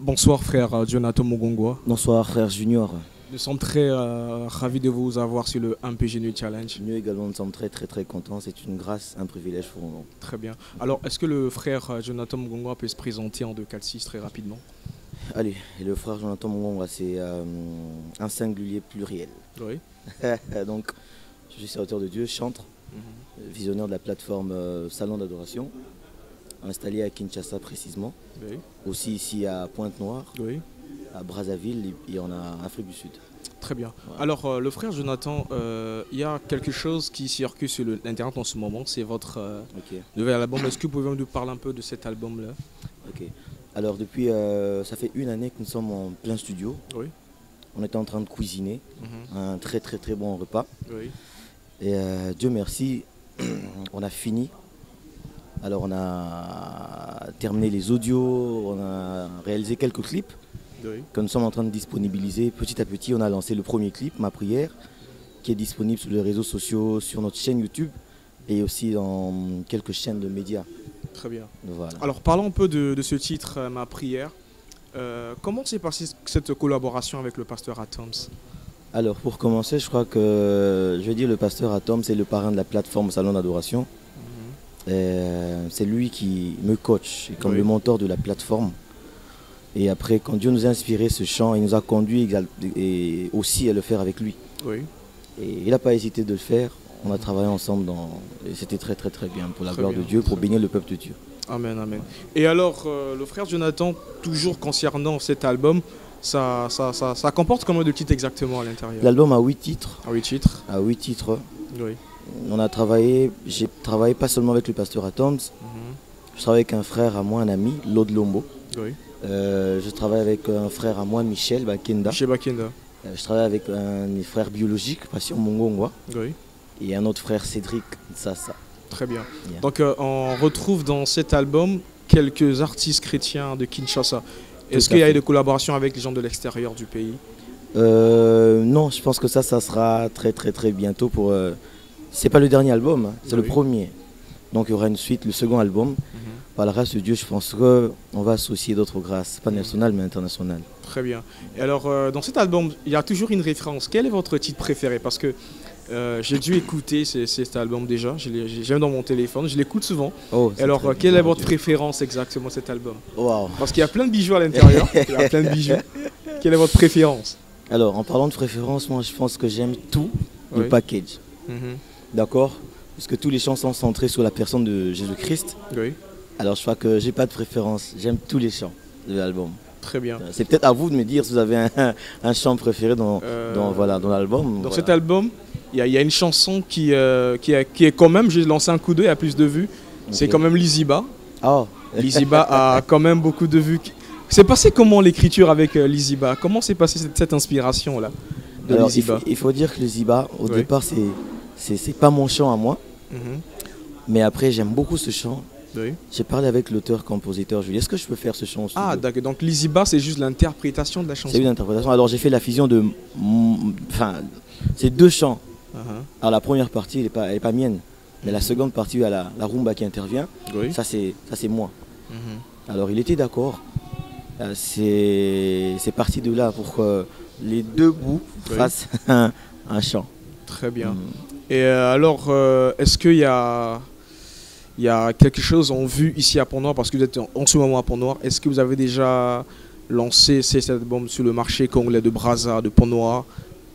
Bonsoir frère Jonathan Mugongwa. Bonsoir frère Junior. Nous sommes très ravis de vous avoir sur le MPG Nuit Challenge. Nous également nous sommes très contents. C'est une grâce, un privilège pour nous. Très bien. Alors est-ce que le frère Jonathan Mugongwa peut se présenter en 2-4-6 très rapidement? Allez, et le frère Jonathan Mugongwa, c'est un singulier pluriel. Oui. Donc je suis serviteur de Dieu, chantre, visionnaire de la plateforme Salon d'adoration, installé à Kinshasa précisément, Oui. aussi ici à Pointe-Noire, Oui. à Brazzaville et en Afrique du Sud. Très bien. Voilà. Alors le frère Jonathan, il y a quelque chose qui circule sur l'internet en ce moment, c'est votre nouvel album. Est-ce que vous pouvez nous parler un peu de cet album-là? Ok. Alors depuis, ça fait une année que nous sommes en plein studio. Oui. On était en train de cuisiner un très bon repas. Oui. Et Dieu merci, on a fini. Alors on a terminé les audios, on a réalisé quelques clips que nous sommes en train de disponibiliser. Petit à petit, on a lancé le premier clip, Ma prière, qui est disponible sur les réseaux sociaux, sur notre chaîne YouTube et aussi dans quelques chaînes de médias. Très bien. Voilà. Alors parlons un peu de ce titre, Ma prière. Comment s'est passée cette collaboration avec le pasteur Atoms? Alors pour commencer, je crois que je vais dire le pasteur Atoms, c'est le parrain de la plateforme Salon d'adoration. C'est lui qui me coach, comme le mentor de la plateforme. Et après, quand Dieu nous a inspiré ce chant, il nous a conduit et aussi à le faire avec lui. Oui. Et il n'a pas hésité de le faire. On a travaillé ensemble et c'était très bien pour la gloire de Dieu, pour bénir le peuple de Dieu. Amen, amen. Et alors, le frère Jonathan, toujours concernant cet album, ça comporte combien de titres exactement à l'intérieur? L'album a 8 titres. À 8 titres. À 8 titres. Oui. J'ai travaillé pas seulement avec le pasteur Atoms, je travaille avec un frère à moi, un ami, Lod Lombo. Oui. Je travaille avec un frère à moi, Michel Bakenda. Chez Bakenda. Je travaille avec un frère biologique, Passion Mungongwa. Oui. Et un autre frère, Cédric Nsassa. Très bien. Yeah. Donc on retrouve dans cet album quelques artistes chrétiens de Kinshasa. Est-ce qu'il y a eu des collaborations avec les gens de l'extérieur du pays? Non, je pense que ça sera très bientôt pour... C'est pas le dernier album, hein, c'est le premier. Donc il y aura une suite, le second album. Par la grâce de Dieu, je pense qu'on va associer d'autres grâces, pas nationales mais internationales. Très bien. Et alors, dans cet album, il y a toujours une référence. Quel est votre titre préféré? Parce que j'ai dû écouter cet album déjà, j'aime dans mon téléphone, je l'écoute souvent. Oh, et alors, quelle est votre préférence exactement cet album? Parce qu'il y a plein de bijoux à l'intérieur, il y a plein de bijoux. Quelle est votre préférence? Alors, en parlant de préférence, moi je pense que j'aime tout le package. D'accord? Parce que tous les chants sont centrés sur la personne de Jésus-Christ. Oui. Alors je crois que j'ai pas de préférence, j'aime tous les chants de l'album. Très bien. C'est peut-être à vous de me dire si vous avez un chant préféré dans l'album. Dans cet album, il y a une chanson qui est quand même, j'ai lancé un coup d'œil à plus de vues, c'est quand même Liziba. Oh. Liziba a quand même beaucoup de vues. C'est passé comment l'écriture avec Liziba? Comment s'est passée cette inspiration-là de Liziba? Il faut dire que Liziba, au départ, c'est pas mon chant à moi. Mais après, j'aime beaucoup ce chant. Oui. J'ai parlé avec l'auteur-compositeur, je lui ai dit, est-ce que je peux faire ce chant aussi? Ah d'accord, donc Liziba c'est juste l'interprétation de la chanson. C'est une interprétation, alors j'ai fait la fusion de... Enfin, c'est deux chants. Alors la première partie, elle n'est pas mienne, mais la seconde partie, il y a la rumba qui intervient, ça c'est moi. Alors il était d'accord, c'est parti de là pour que les deux bouts fassent un chant. Très bien. Et alors, est-ce qu'il y a quelque chose en vue ici à Pont-Noir, parce que vous êtes en ce moment à Pont-Noir? Est-ce que vous avez déjà lancé cet album sur le marché congolais de Brazza, de Pont-Noir?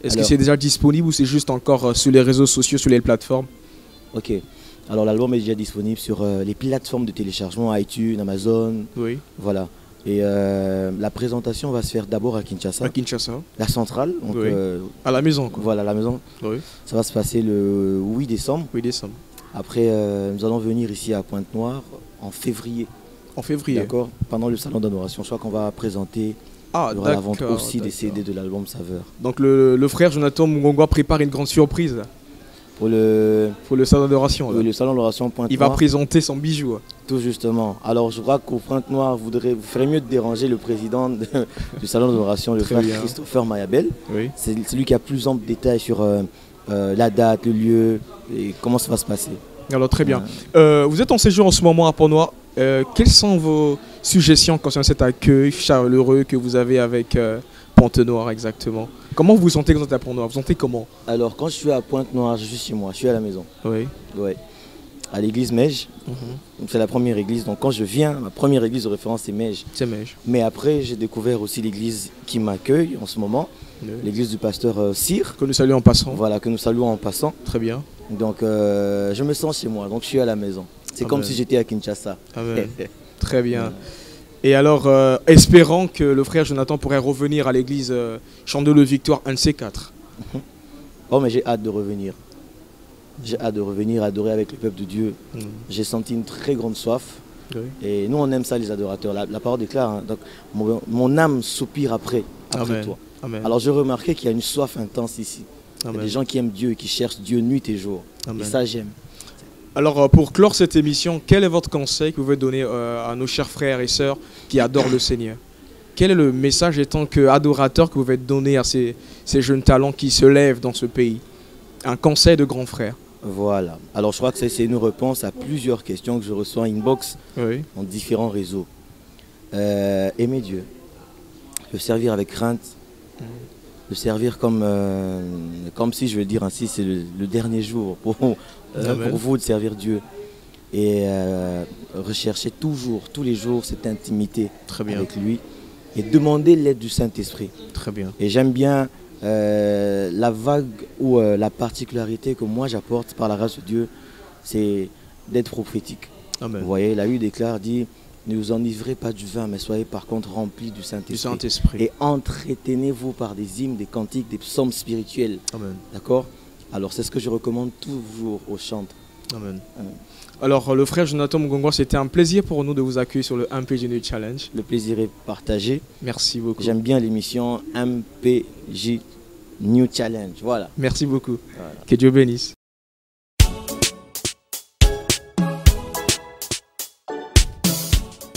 Est-ce que c'est déjà disponible ou c'est juste encore sur les réseaux sociaux, sur les plateformes? Ok. Alors l'album est déjà disponible sur les plateformes de téléchargement, iTunes, Amazon. Oui. Voilà. Et la présentation va se faire d'abord à Kinshasa. À Kinshasa. La centrale. Donc, à la maison, quoi. Voilà, à la maison. Oui. Ça va se passer le 8 décembre. 8 décembre. Après, nous allons venir ici à Pointe-Noire en février. En février. D'accord. Pendant le salon d'adoration. Je crois qu'on va présenter la vente aussi des CD de l'album Saveur. Donc le frère Jonathan Mugongwa prépare une grande surprise là. Pour le salon d'adoration. Oui, le salon d'adoration Pointe-Noire. Il va présenter son bijou. Tout justement. Alors je crois qu'au Pointe-Noire, vous ferez mieux de déranger le président du salon d'adoration, le frère Christopher Mayabel. Oui. C'est lui qui a plus ample détails sur la date, le lieu et comment ça va se passer. Alors très bien. Vous êtes en séjour en ce moment à Pont-Noir. Quelles sont vos suggestions concernant cet accueil chaleureux que vous avez avec Pointe-Noire exactement? Comment vous vous sentez quand vous êtes à Pointe-Noire? Vous vous sentez comment? Alors, quand je suis à Pointe-Noire, je suis chez moi, je suis à la maison. Oui. Ouais. À l'église Mège. C'est la première église. Donc, quand je viens, ma première église de référence, c'est Mège. C'est Mège. Mais après, j'ai découvert aussi l'église qui m'accueille en ce moment, l'église du pasteur Cyr. Que nous saluons en passant. Voilà, que nous saluons en passant. Très bien. Donc, je me sens chez moi, donc je suis à la maison. C'est comme si j'étais à Kinshasa. Amen. Très bien. Et alors, espérons que le frère Jonathan pourrait revenir à l'église Chandelier Victoire, un de ces quatre. Oh, mais j'ai hâte de revenir. J'ai hâte de revenir adorer avec le peuple de Dieu. J'ai senti une très grande soif. Oui. Et nous, on aime ça, les adorateurs. La parole déclare, hein, donc, mon âme soupire après toi. Amen. Alors, j'ai remarqué qu'il y a une soif intense ici. Il y a des gens qui aiment Dieu et qui cherchent Dieu nuit et jour. Amen. Et ça, j'aime. Alors, pour clore cette émission, quel est votre conseil que vous pouvez donner à nos chers frères et sœurs qui adorent le Seigneur? Quel est le message étant qu'adorateur que vous pouvez donner à ces jeunes talents qui se lèvent dans ce pays? Un conseil de grand frère. Voilà. Alors, je crois que c'est une réponse à plusieurs questions que je reçois en inbox dans différents réseaux. Aimer Dieu, le servir avec crainte, le servir comme si, je veux dire ainsi, c'est le dernier jour pour vous de servir Dieu. Et rechercher toujours, tous les jours, cette intimité avec lui et demander l'aide du Saint-Esprit. Très bien. Et j'aime bien la vague ou la particularité que moi j'apporte par la grâce de Dieu, c'est d'être prophétique. Amen. Vous voyez, la Bible déclare, dit, ne vous enivrez pas du vin, mais soyez par contre remplis du Saint-Esprit. Et entretenez-vous par des hymnes, des cantiques, des psaumes spirituels. D'accord? Alors c'est ce que je recommande toujours aux chantres. Amen. Alors le frère Jonathan Mugongwa, c'était un plaisir pour nous de vous accueillir sur le MPJ New Challenge. Le plaisir est partagé. Merci beaucoup. J'aime bien l'émission MPJ New Challenge. Voilà. Merci beaucoup. Voilà. Que Dieu bénisse.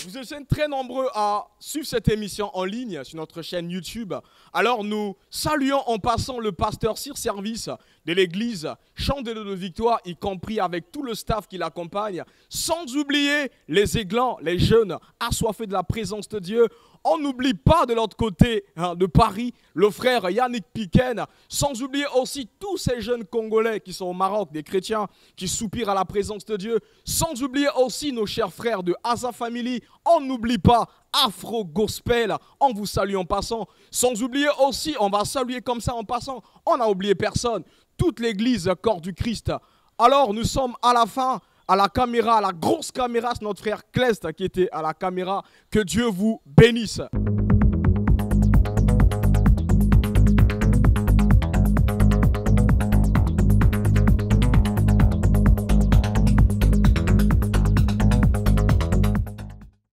Vous êtes très nombreux à suivre cette émission en ligne sur notre chaîne YouTube. Alors nous saluons en passant le pasteur Cyr Service de l'église Chandelier de Victoire, y compris avec tout le staff qui l'accompagne, sans oublier les aiglants, les jeunes assoiffés de la présence de Dieu. On n'oublie pas de l'autre côté de Paris, le frère Yannick Piquen, sans oublier aussi tous ces jeunes Congolais qui sont au Maroc, des chrétiens qui soupirent à la présence de Dieu, sans oublier aussi nos chers frères de Asa Family. On n'oublie pas Afro Gospel, on vous salue en passant, sans oublier aussi, on va saluer comme ça en passant, on n'a oublié personne, toute l'église Corps du Christ. Alors nous sommes à la fin. À la caméra, à la grosse caméra, c'est notre frère Clest qui était à la caméra. Que Dieu vous bénisse.